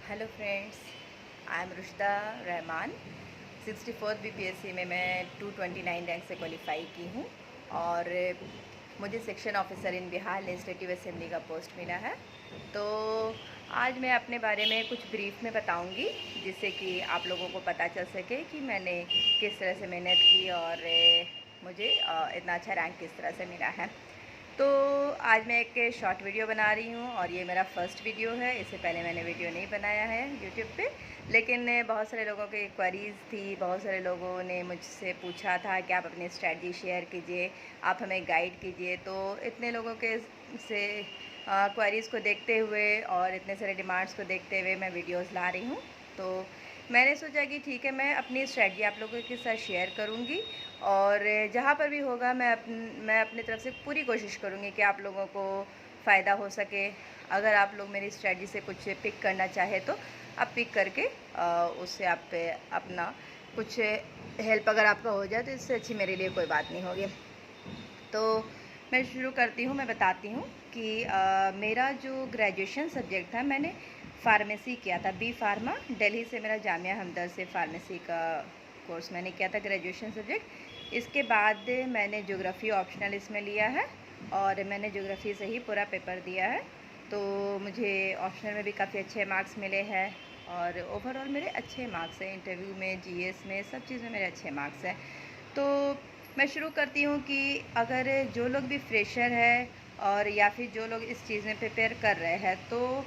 Hello friends, I am Rushda Rahman. 64th BPSC में मैं 229 rank से क्वालिफाई की हूँ और मुझे section officer in Bihar legislative assembly का पोस्ट मिला है। तो आज मैं अपने बारे में कुछ ब्रीफ में बताऊंगी, जिससे कि आप लोगों को पता चल सके कि मैंने किस तरह से मेहनत की और मुझे इतना अच्छा रैंक किस तरह से मिला है। तो आज मैं एक शॉर्ट वीडियो बना रही हूँ और ये मेरा फर्स्ट वीडियो है। इससे पहले मैंने वीडियो नहीं बनाया है यूट्यूब पे, लेकिन बहुत सारे लोगों की क्वेरीज़ थी, बहुत सारे लोगों ने मुझसे पूछा था कि आप अपनी स्ट्रैटेजी शेयर कीजिए, आप हमें गाइड कीजिए। तो इतने लोगों के से क्वेरीज़ को देखते हुए और इतने सारे डिमांड्स को देखते हुए मैं वीडियोज़ ला रही हूँ। तो मैंने सोचा कि ठीक है, मैं अपनी स्ट्रैटेजी आप लोगों के साथ शेयर करूँगी और जहाँ पर भी होगा मैं अपनी तरफ से पूरी कोशिश करूँगी कि आप लोगों को फ़ायदा हो सके। अगर आप लोग मेरी स्ट्रैटेजी से कुछ पिक करना चाहे तो आप पिक करके उससे आप अपना कुछ हेल्प अगर आपका हो जाए तो इससे अच्छी मेरे लिए कोई बात नहीं होगी। तो मैं शुरू करती हूँ। मैं बताती हूँ कि मेरा जो ग्रेजुएशन सब्जेक्ट था, मैंने फार्मेसी किया था, बी फार्मा। दिल्ली से मेरा जामिया हमदर्द से फार्मेसी का कोर्स मैंने किया था, ग्रेजुएशन सब्जेक्ट। इसके बाद मैंने ज्योग्राफी ऑप्शनल इसमें लिया है और मैंने ज्योग्राफी से ही पूरा पेपर दिया है। तो मुझे ऑप्शनल में भी काफ़ी अच्छे मार्क्स मिले हैं और ओवरऑल मेरे अच्छे मार्क्स हैं। इंटरव्यू में, जीएस में, सब चीज़ में मेरे अच्छे मार्क्स हैं। तो मैं शुरू करती हूँ कि अगर जो लोग भी फ्रेशर है और या फिर जो लोग इस चीज़ में प्रिपेयर कर रहे हैं, तो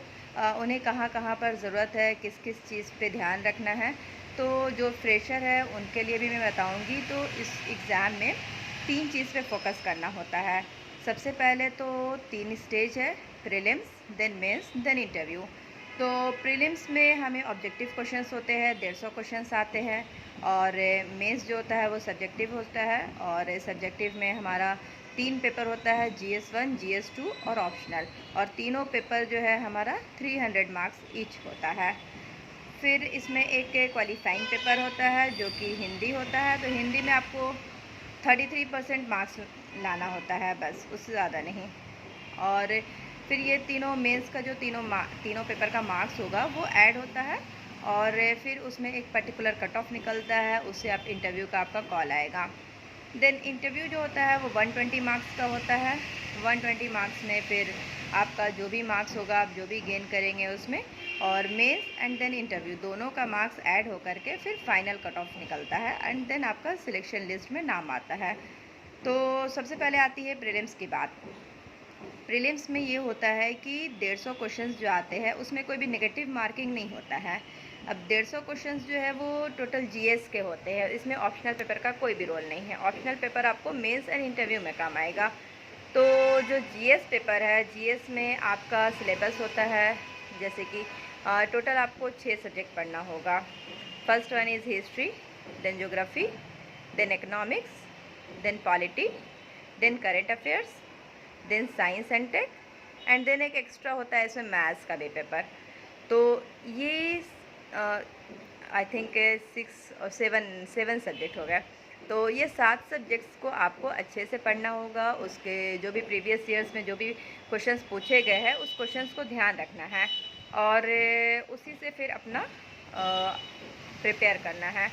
उन्हें कहाँ कहाँ पर ज़रूरत है, किस किस चीज़ पे ध्यान रखना है। तो जो फ्रेशर है उनके लिए भी मैं बताऊँगी। तो इस एग्ज़ाम में 3 चीज़ पे फोकस करना होता है। सबसे पहले तो 3 स्टेज है, prelims, then mains, then interview. तो प्रीलिम्स में हमें ऑब्जेक्टिव क्वेश्चंस होते हैं, 150 क्वेश्चंस आते हैं और मेंस जो होता है वो सब्जेक्टिव होता है। और सब्जेक्टिव में हमारा 3 पेपर होता है, GS1, GS2 और ऑप्शनल। और तीनों पेपर जो है हमारा 300 मार्क्स ईच होता है। फिर इसमें एक क्वालिफाइंग पेपर होता है जो कि हिंदी होता है। तो हिंदी में आपको 33% मार्क्स लाना होता है, बस, उससे ज़्यादा नहीं। और फिर ये तीनों मेंस का जो तीनों पेपर का मार्क्स होगा वो ऐड होता है और फिर उसमें एक पर्टिकुलर कट ऑफ निकलता है, उससे आप इंटरव्यू का आपका कॉल आएगा। देन इंटरव्यू जो होता है वो 120 मार्क्स का होता है। 120 मार्क्स में फिर आपका जो भी मार्क्स होगा, आप जो भी गेन करेंगे उसमें, और मेंस एंड देन इंटरव्यू दोनों का मार्क्स ऐड होकर के फिर फाइनल कट ऑफ निकलता है एंड देन आपका सिलेक्शन लिस्ट में नाम आता है। तो सबसे पहले आती है प्रीलिम्स की बात। प्रीलिम्स में ये होता है कि 150 क्वेश्चंस जो आते हैं उसमें कोई भी नेगेटिव मार्किंग नहीं होता है। अब 150 क्वेश्चंस जो है वो टोटल जीएस के होते हैं, इसमें ऑप्शनल पेपर का कोई भी रोल नहीं है। ऑप्शनल पेपर आपको मेंस एंड इंटरव्यू में काम आएगा। तो जो जीएस पेपर है, जीएस में आपका सिलेबस होता है, जैसे कि टोटल आपको 6 सब्जेक्ट पढ़ना होगा। First one is history, then geography, then economics, then polity, then current affairs, then science and tech, and then एक एक्स्ट्रा होता है इसमें मैथ्स का भी पेपर। तो ये आई थिंक 6 और 7 सब्जेक्ट हो गए। तो ये 7 सब्जेक्ट्स को आपको अच्छे से पढ़ना होगा। उसके जो भी प्रीवियस ईयर्स में जो भी क्वेश्चंस पूछे गए हैं उस क्वेश्चंस को ध्यान रखना है और उसी से फिर अपना प्रिपेयर करना है।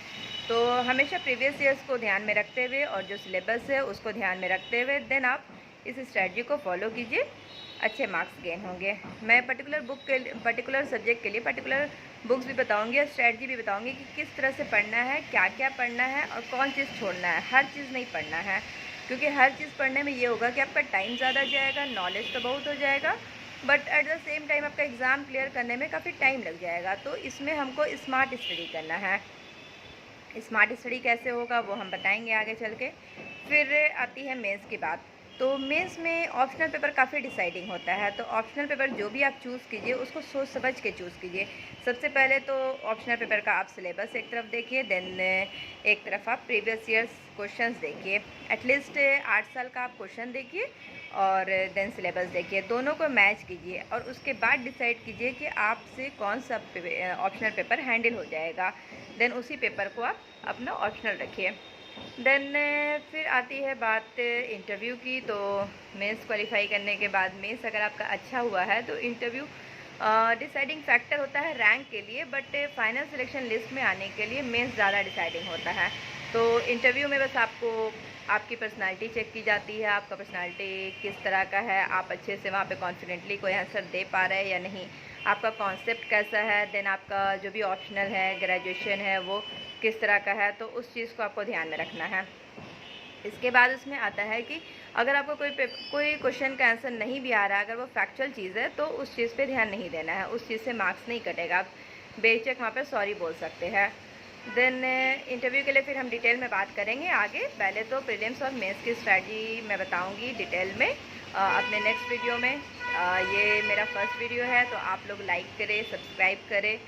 तो हमेशा प्रीवियस ईयर्स को ध्यान में रखते हुए और जो सिलेबस है उसको ध्यान में रखते हुए देन आप इस स्ट्रैटेजी को फॉलो कीजिए, अच्छे मार्क्स गेन होंगे। मैं पर्टिकुलर सब्जेक्ट के लिए पर्टिकुलर बुक्स भी बताऊंगी और स्ट्रैटेजी भी बताऊंगी कि किस तरह से पढ़ना है, क्या क्या पढ़ना है और कौन चीज़ छोड़ना है। हर चीज़ नहीं पढ़ना है, क्योंकि हर चीज़ पढ़ने में ये होगा कि आपका टाइम ज़्यादा जाएगा, नॉलेज तो बहुत हो जाएगा, but at the same time आपका एग्ज़ाम क्लियर करने में काफ़ी टाइम लग जाएगा। तो इसमें हमको स्मार्ट स्टडी करना है। स्मार्ट स्टडी कैसे होगा वो हम बताएंगे आगे चल के। फिर आती है मेंस की बात। तो मेंस में ऑप्शनल पेपर काफ़ी डिसाइडिंग होता है। तो ऑप्शनल पेपर जो भी आप चूज़ कीजिए उसको सोच समझ के चूज़ कीजिए। सबसे पहले तो ऑप्शनल पेपर का आप सिलेबस एक तरफ देखिए, देन एक तरफ आप प्रीवियस ईयर्स क्वेश्चंस देखिए। एटलीस्ट 8 साल का आप क्वेश्चन देखिए और देन सिलेबस देखिए, दोनों को मैच कीजिए और उसके बाद डिसाइड कीजिए कि आपसे कौन सा ऑप्शनल पेपर हैंडल हो जाएगा। देन उसी पेपर को आप अपना ऑप्शनल रखिए। देन फिर आती है बात इंटरव्यू की। तो मेंस क्वालिफाई करने के बाद मेंस अगर आपका अच्छा हुआ है तो इंटरव्यू डिसाइडिंग फैक्टर होता है रैंक के लिए, बट फाइनल सिलेक्शन लिस्ट में आने के लिए मेंस ज़्यादा डिसाइडिंग होता है। तो इंटरव्यू में बस आपको आपकी पर्सनालिटी चेक की जाती है, आपका पर्सनालिटी किस तरह का है, आप अच्छे से वहाँ पे कॉन्फिडेंटली कोई आंसर दे पा रहे हैं या नहीं, आपका कॉन्सेप्ट कैसा है, देन आपका जो भी ऑप्शनल है, ग्रेजुएशन है, वो किस तरह का है, तो उस चीज़ को आपको ध्यान में रखना है। इसके बाद उसमें आता है कि अगर आपको कोई क्वेश्चन का आंसर नहीं भी आ रहा है, अगर वो फैक्चुअल चीज़ है तो उस चीज़ पे ध्यान नहीं देना है, उस चीज़ से मार्क्स नहीं कटेगा, आप बेशक वहाँ पे सॉरी बोल सकते हैं। देन इंटरव्यू के लिए फिर हम डिटेल में बात करेंगे आगे। पहले तो प्रीलिम्स और मेंस की स्ट्रैटेजी मैं बताऊँगी डिटेल में अपने नेक्स्ट वीडियो में। ये मेरा फर्स्ट वीडियो है, तो आप लोग लाइक करें, सब्सक्राइब करें,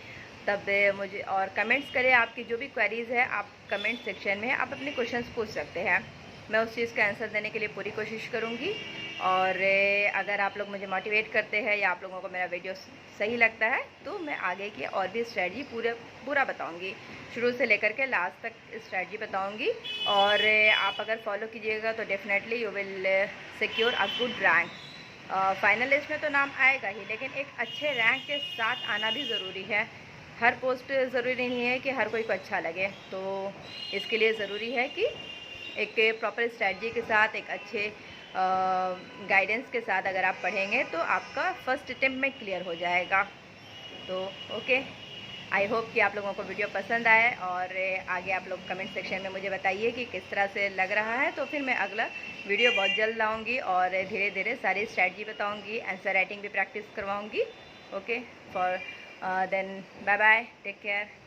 तब मुझे और कमेंट्स करें। आपकी जो भी क्वेरीज़ है आप कमेंट सेक्शन में आप अपने क्वेश्चंस पूछ सकते हैं, मैं उस चीज़ का आंसर देने के लिए पूरी कोशिश करूँगी। और अगर आप लोग मुझे मोटिवेट करते हैं या आप लोगों को मेरा वीडियो सही लगता है तो मैं आगे की और भी स्ट्रेटजी पूरा बताऊँगी, शुरू से लेकर के लास्ट तक स्ट्रेटजी बताऊँगी। और आप अगर फॉलो कीजिएगा तो definitely you will secure a good rank. Final list में तो नाम आएगा ही, लेकिन एक अच्छे रैंक के साथ आना भी ज़रूरी है। हर पोस्ट ज़रूरी नहीं है कि हर कोई को अच्छा लगे, तो इसके लिए ज़रूरी है कि एक प्रॉपर स्ट्रैटेजी के साथ, एक अच्छे गाइडेंस के साथ अगर आप पढ़ेंगे तो आपका फर्स्ट अटेम्प्ट में क्लियर हो जाएगा। तो ओके, आई होप कि आप लोगों को वीडियो पसंद आए, और आगे आप लोग कमेंट सेक्शन में मुझे बताइए कि किस तरह से लग रहा है, तो फिर मैं अगला वीडियो बहुत जल्द लाऊंगी और धीरे धीरे सारी स्ट्रैटेजी बताऊंगी, आंसर राइटिंग भी प्रैक्टिस करवाऊंगी। Okay, for then bye bye, take care.